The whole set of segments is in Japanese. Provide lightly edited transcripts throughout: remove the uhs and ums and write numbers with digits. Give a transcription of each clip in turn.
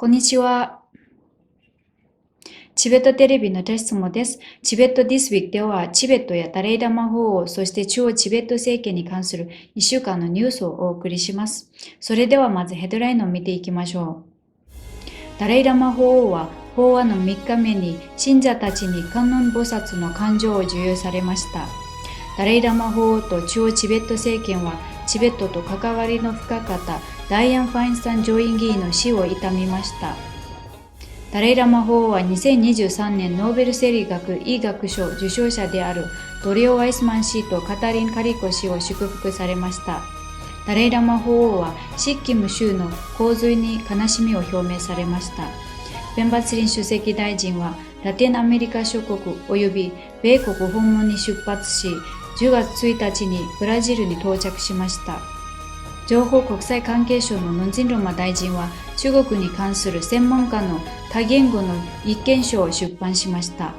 こんにちは。チベットテレビのテスモです。チベットディスウィークでは、チベットやダレイラマ法王、そして中央チベット政権に関する1週間のニュースをお送りします。それではまずヘッドラインを見ていきましょう。ダレイラマ法王は、法話の3日目に信者たちに観音菩薩の感情を授与されました。ダレイラマ法王と中央チベット政権は、チベットと関わりの深かったダイアン・ファインスタン上院議員の死を悼みました。ダレイラマ法王は2023年ノーベル生理学・医学賞受賞者であるドリオ・ワイスマン氏とカタリン・カリコ氏を祝福されました。ダレイラマ法王はシッキム州の洪水に悲しみを表明されました。ペンバツリン主席大臣はラテンアメリカ諸国及び米国訪問に出発し、10月1日にブラジルに到着しました。情報国際関係省のノンジンロマ大臣は中国に関する専門家の多言語の意見書を出版しました。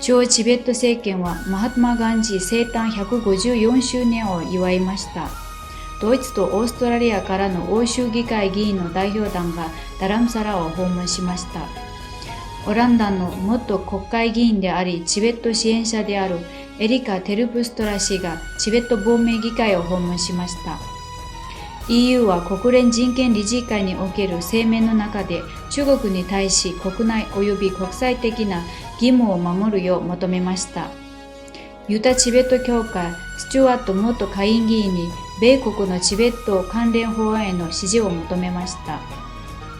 中央チベット政権はマハトマ・ガンジー生誕154周年を祝いました。ドイツとオーストラリアからの欧州議会議員の代表団がダラムサラを訪問しました。オランダの元国会議員でありチベット支援者であるエリカ・テルプストラ氏がチベット亡命議会を訪問しました。EU は国連人権理事会における声明の中で中国に対し国内及び国際的な義務を守るよう求めました。ユタチベット協会スチュワート元下院議員に米国のチベット関連法案への支持を求めました。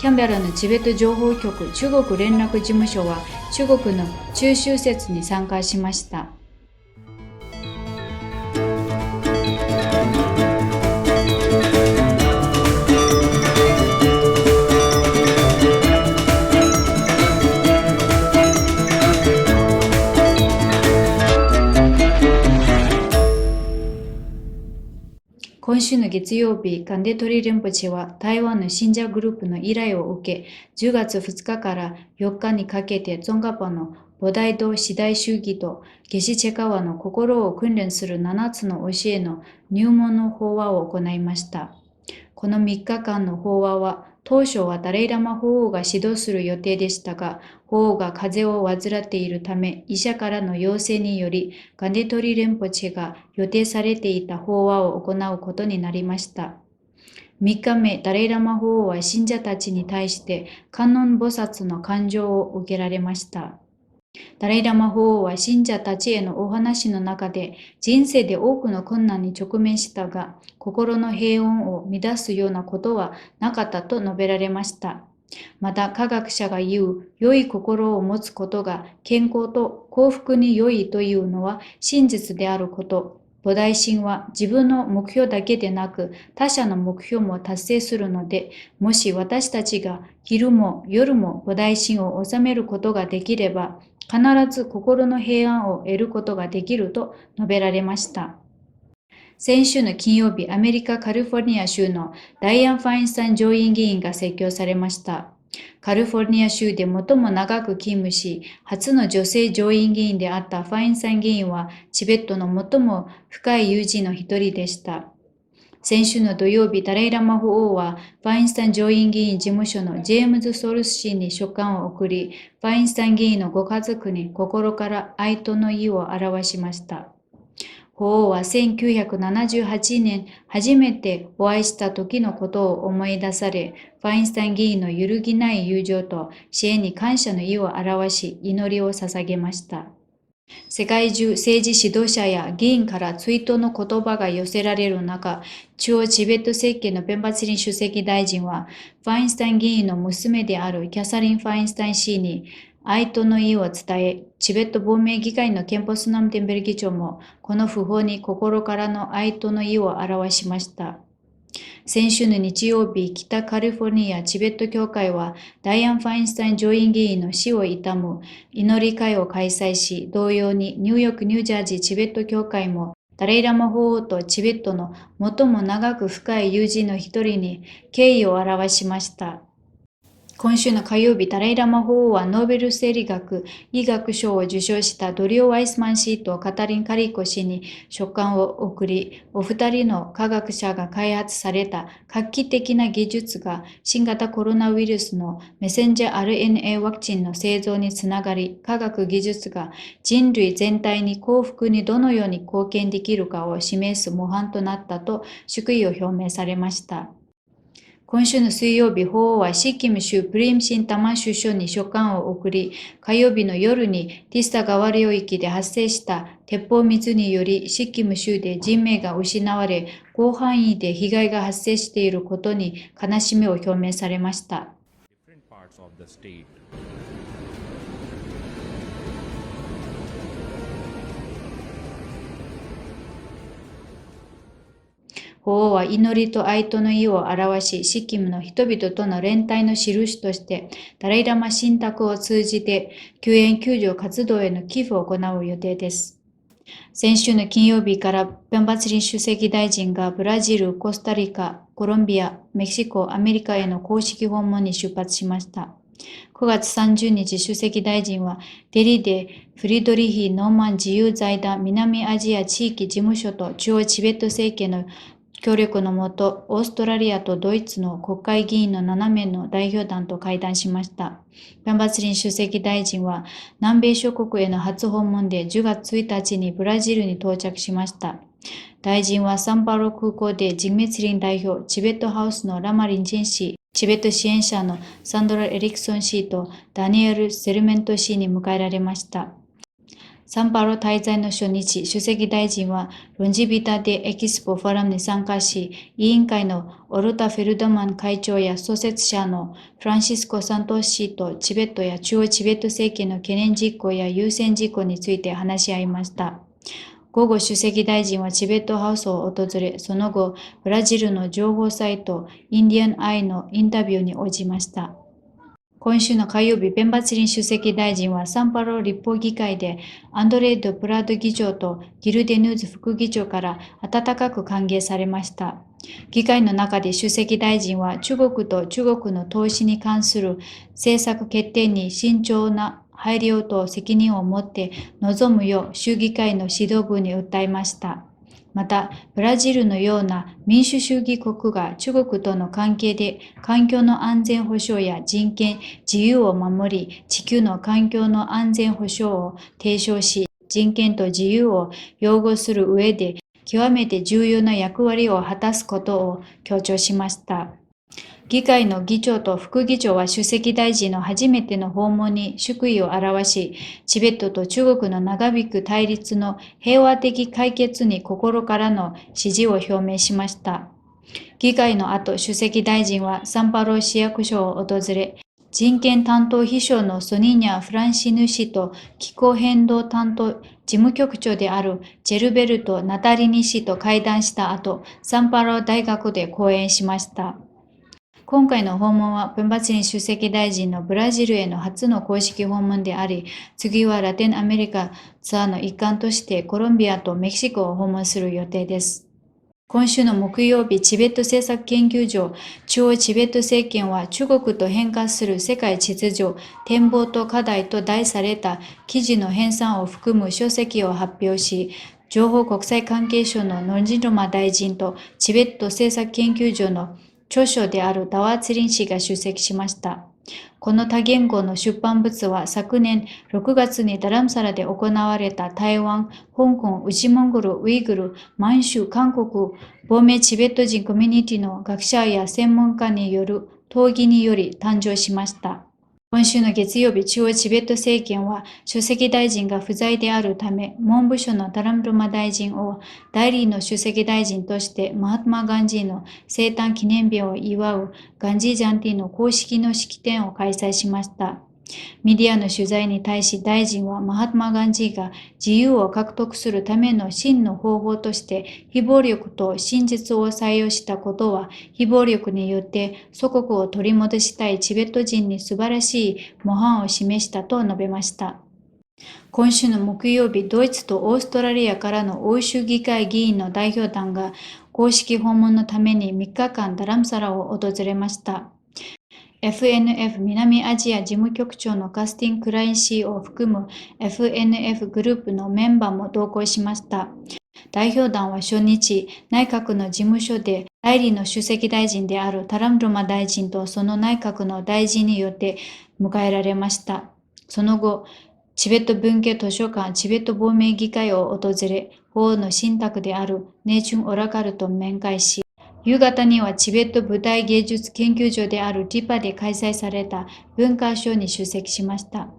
キャンベラのチベット情報局中国連絡事務所は中国の中秋節に参加しました。今週の月曜日、カンデトリレンポチは台湾の信者グループの依頼を受け、10月2日から4日にかけてゾンガパの菩提道次第主義とゲシチェカワの心を訓練する7つの教えの入門の法話を行いました。この3日間の法話は、当初はダレイラマ法王が指導する予定でしたが、法王が風邪を患っているため、医者からの要請により、ガンデトリレンポチェが予定されていた法話を行うことになりました。3日目、ダレイラマ法王は信者たちに対して観音菩薩の感情を受けられました。ダレイラマ法王は信者たちへのお話の中で人生で多くの困難に直面したが心の平穏を乱すようなことはなかったと述べられました。また科学者が言う良い心を持つことが健康と幸福に良いというのは真実であること。菩提心は自分の目標だけでなく他者の目標も達成するので、もし私たちが昼も夜も菩提心を収めることができれば、必ず心の平安を得ることができると述べられました。先週の金曜日、アメリカ・カリフォルニア州のダイアン・ファインスタイン上院議員が説教されました。カリフォルニア州で最も長く勤務し、初の女性上院議員であったファインスタイン議員は、チベットの最も深い友人の一人でした。先週の土曜日、ダレイラマ法王は、ファインスタイン上院議員事務所のジェームズ・ソルス氏に書簡を送り、ファインスタイン議員のご家族に心から哀悼の意を表しました。法王は1978年初めてお会いした時のことを思い出され、ファインスタイン議員の揺るぎない友情と支援に感謝の意を表し、祈りを捧げました。世界中政治指導者や議員から追悼の言葉が寄せられる中、中央チベット政権のペンバツリン主席大臣は、ファインスタイン議員の娘であるキャサリン・ファインスタイン氏に哀悼の意を伝え、チベット亡命議会のケンポスナムテンベル議長も、この訃報に心からの哀悼の意を表しました。先週の日曜日、北カリフォルニアチベット協会は、ダイアン・ファインスタイン上院議員の死を悼む祈り会を開催し、同様にニューヨーク・ニュージャージーチベット協会も、ダレイラマ法王とチベットの最も長く深い友人の一人に敬意を表しました。今週の火曜日、ダライラマ法王はノーベル生理学・医学賞を受賞したドリオ・ワイスマン氏とカタリン・カリコ氏に書簡を送り、お二人の科学者が開発された画期的な技術が新型コロナウイルスのメッセンジャー RNA ワクチンの製造につながり、科学技術が人類全体に幸福にどのように貢献できるかを示す模範となったと祝意を表明されました。今週の水曜日、法王はシッキム州プリムシンタマ首相に書簡を送り、火曜日の夜にティスタ川領域で発生した鉄砲水によりシッキム州で人命が失われ、広範囲で被害が発生していることに悲しみを表明されました。法王は祈りと愛との意を表し、シッキムの人々との連帯の印として、ダライラマ信託を通じて救援救助活動への寄付を行う予定です。先週の金曜日からペンバツリン主席大臣がブラジル、コスタリカ、コロンビア、メキシコ、アメリカへの公式訪問に出発しました。9月30日、主席大臣はデリでフリドリヒ・ノーマン自由財団南アジア地域事務所と中央チベット政権の協力のもと、オーストラリアとドイツの国会議員の7名の代表団と会談しました。ペンバツリン主席大臣は南米諸国への初訪問で10月1日にブラジルに到着しました。大臣はサンパウロ空港でジンメツリン代表、チベットハウスのラマリンジン氏、チベット支援者のサンドラ・エリクソン氏とダニエル・セルメント氏に迎えられました。サンパウロ滞在の初日、主席大臣はロンジビタでエキスポフォーラムに参加し、委員会のオルタ・フェルドマン会長や創設者のフランシスコ・サントス氏とチベットや中央チベット政権の懸念事項や優先事項について話し合いました。午後、主席大臣はチベットハウスを訪れ、その後、ブラジルの情報サイトインディアン・アイのインタビューに応じました。今週の火曜日、ペンバツリン主席大臣はサンパウロ立法議会でアンドレード・プラード議長とギルデヌーズ副議長から温かく歓迎されました。議会の中で主席大臣は中国と中国の投資に関する政策決定に慎重な配慮と責任を持って臨むよう州議会の指導部に訴えました。また、ブラジルのような民主主義国が中国との関係で環境の安全保障や人権、自由を守り、地球の環境の安全保障を提唱し、人権と自由を擁護する上で極めて重要な役割を果たすことを強調しました。議会の議長と副議長は主席大臣の初めての訪問に祝意を表し、チベットと中国の長引く対立の平和的解決に心からの支持を表明しました。議会の後、主席大臣はサンパウロ市役所を訪れ、人権担当秘書のソニーニャ・フランシヌ氏と気候変動担当事務局長であるジェルベルト・ナタリニ氏と会談した後、サンパウロ大学で講演しました。今回の訪問はペンバツリン主席大臣のブラジルへの初の公式訪問であり、次はラテンアメリカツアーの一環としてコロンビアとメキシコを訪問する予定です。今週の木曜日、チベット政策研究所中央チベット政権は中国と変化する世界秩序、展望と課題と題された記事の編纂を含む書籍を発表し、情報国際関係省のノンジロマ大臣とチベット政策研究所の著書であるダワーツリン氏が出席しました。この多言語の出版物は昨年6月にダラムサラで行われた台湾、香港、内モンゴル、ウイグル、満州、韓国、亡命チベット人コミュニティの学者や専門家による討議により誕生しました。今週の月曜日、中央チベット政権は、主席大臣が不在であるため、文部省のダラムルマ大臣を代理の主席大臣として、マハトマ・ガンジーの生誕記念日を祝うガンジージャンティの公式の式典を開催しました。メディアの取材に対し大臣はマハトマ・ガンジーが自由を獲得するための真の方法として非暴力と真実を採用したことは非暴力によって祖国を取り戻したいチベット人に素晴らしい模範を示したと述べました。今週の木曜日、ドイツとオーストラリアからの欧州議会議員の代表団が公式訪問のために3日間ダラムサラを訪れました。FNF 南アジア事務局長のカスティン・クライン氏を含む FNF グループのメンバーも同行しました。代表団は初日、内閣の事務所で代理の首席大臣であるタランルマ大臣とその内閣の大臣によって迎えられました。その後、チベット文系図書館チベット亡命議会を訪れ、法王の信託であるネチュン・オラカルと面会し、夕方にはチベット舞台芸術研究所であるリパで開催された文化賞に出席しました。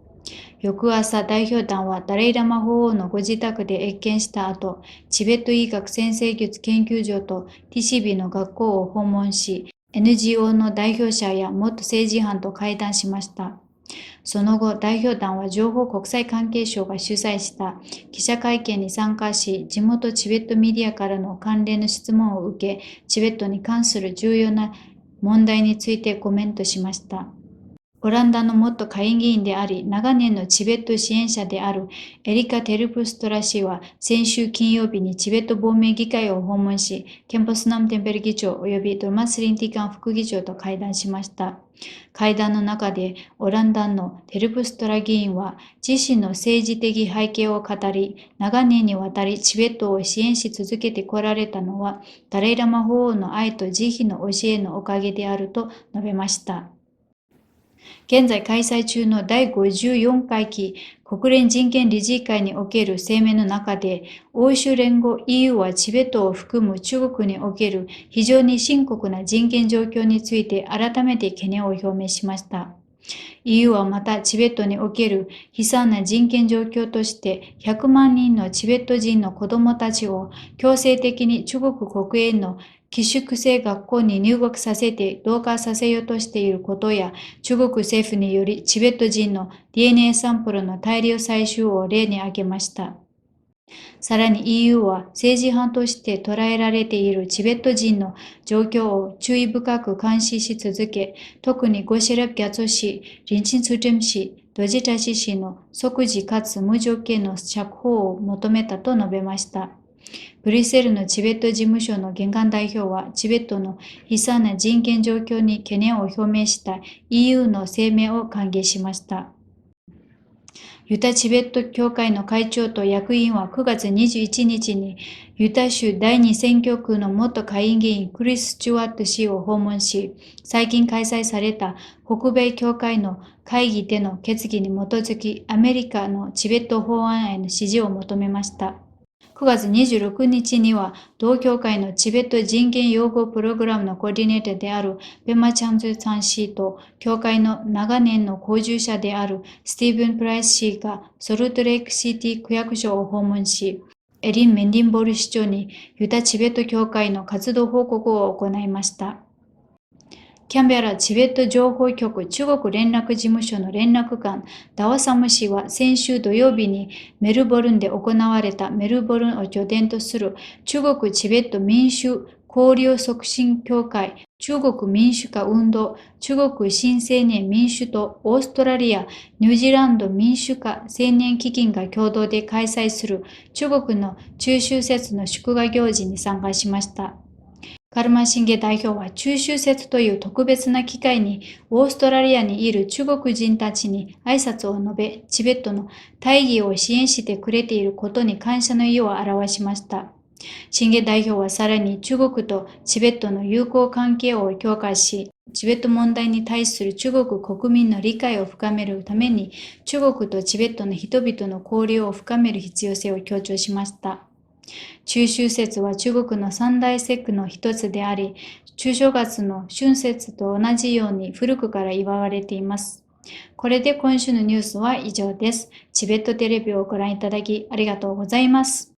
翌朝、代表団はダレイラマ法王のご自宅で謁見した後、チベット医学先生術研究所と TCB の学校を訪問し、NGO の代表者や元政治犯と会談しました。その後、代表団は情報国際関係省が主催した記者会見に参加し、地元チベットメディアからの関連の質問を受け、チベットに関する重要な問題についてコメントしました。オランダの元下院議員であり、長年のチベット支援者であるエリカ・テルプストラ氏は、先週金曜日にチベット亡命議会を訪問し、ケンポスナムテンペル議長及びドマスリンティカン副議長と会談しました。会談の中で、オランダのテルプストラ議員は、自身の政治的背景を語り、長年にわたりチベットを支援し続けてこられたのは、ダレイラマ法王の愛と慈悲の教えのおかげであると述べました。現在開催中の第54回期国連人権理事会における声明の中で、欧州連合 EU はチベットを含む中国における非常に深刻な人権状況について改めて懸念を表明しました。EU はまたチベットにおける悲惨な人権状況として100万人のチベット人の子どもたちを強制的に中国国営の寄宿制学校に入学させて同化させようとしていることや、中国政府によりチベット人の DNA サンプルの大量採集を例に挙げました。さらに EU は政治犯として捉えられているチベット人の状況を注意深く監視し続け、特にゴシェラプ・ギャツォ氏、リンチン・ツジム氏、ドジタシ氏の即時かつ無条件の釈放を求めたと述べました。ブリュッセルのチベット事務所の玄関代表は、チベットの悲惨な人権状況に懸念を表明した EU の声明を歓迎しました。ユタチベット協会の会長と役員は9月21日にユタ州第2選挙区の元下院議員クリス・スチュワート氏を訪問し、最近開催された北米協会の会議での決議に基づきアメリカのチベット法案への支持を求めました。9月26日には、同協会のチベット人権擁護プログラムのコーディネーターであるペマ・チャンズさん氏と、協会の長年の後従者であるスティーブン・プライス氏がソルトレイクシティ区役所を訪問し、エリン・メンディンボール市長にユタチベット協会の活動報告を行いました。キャンベラチベット情報局中国連絡事務所の連絡官ダワサム氏は先週土曜日にメルボルンで行われたメルボルンを拠点とする中国チベット民主交流促進協会、中国民主化運動、中国新青年民主党、オーストラリア、ニュージーランド民主化青年基金が共同で開催する中国の中秋節の祝賀行事に参加しました。カルマシンゲ代表は中秋節という特別な機会にオーストラリアにいる中国人たちに挨拶を述べ、チベットの大義を支援してくれていることに感謝の意を表しました。シンゲ代表はさらに中国とチベットの友好関係を強化し、チベット問題に対する中国国民の理解を深めるために中国とチベットの人々の交流を深める必要性を強調しました。中秋節は中国の三大節句の一つであり、中正月の春節と同じように古くから祝われています。これで今週のニュースは以上です。チベットテレビをご覧いただきありがとうございます。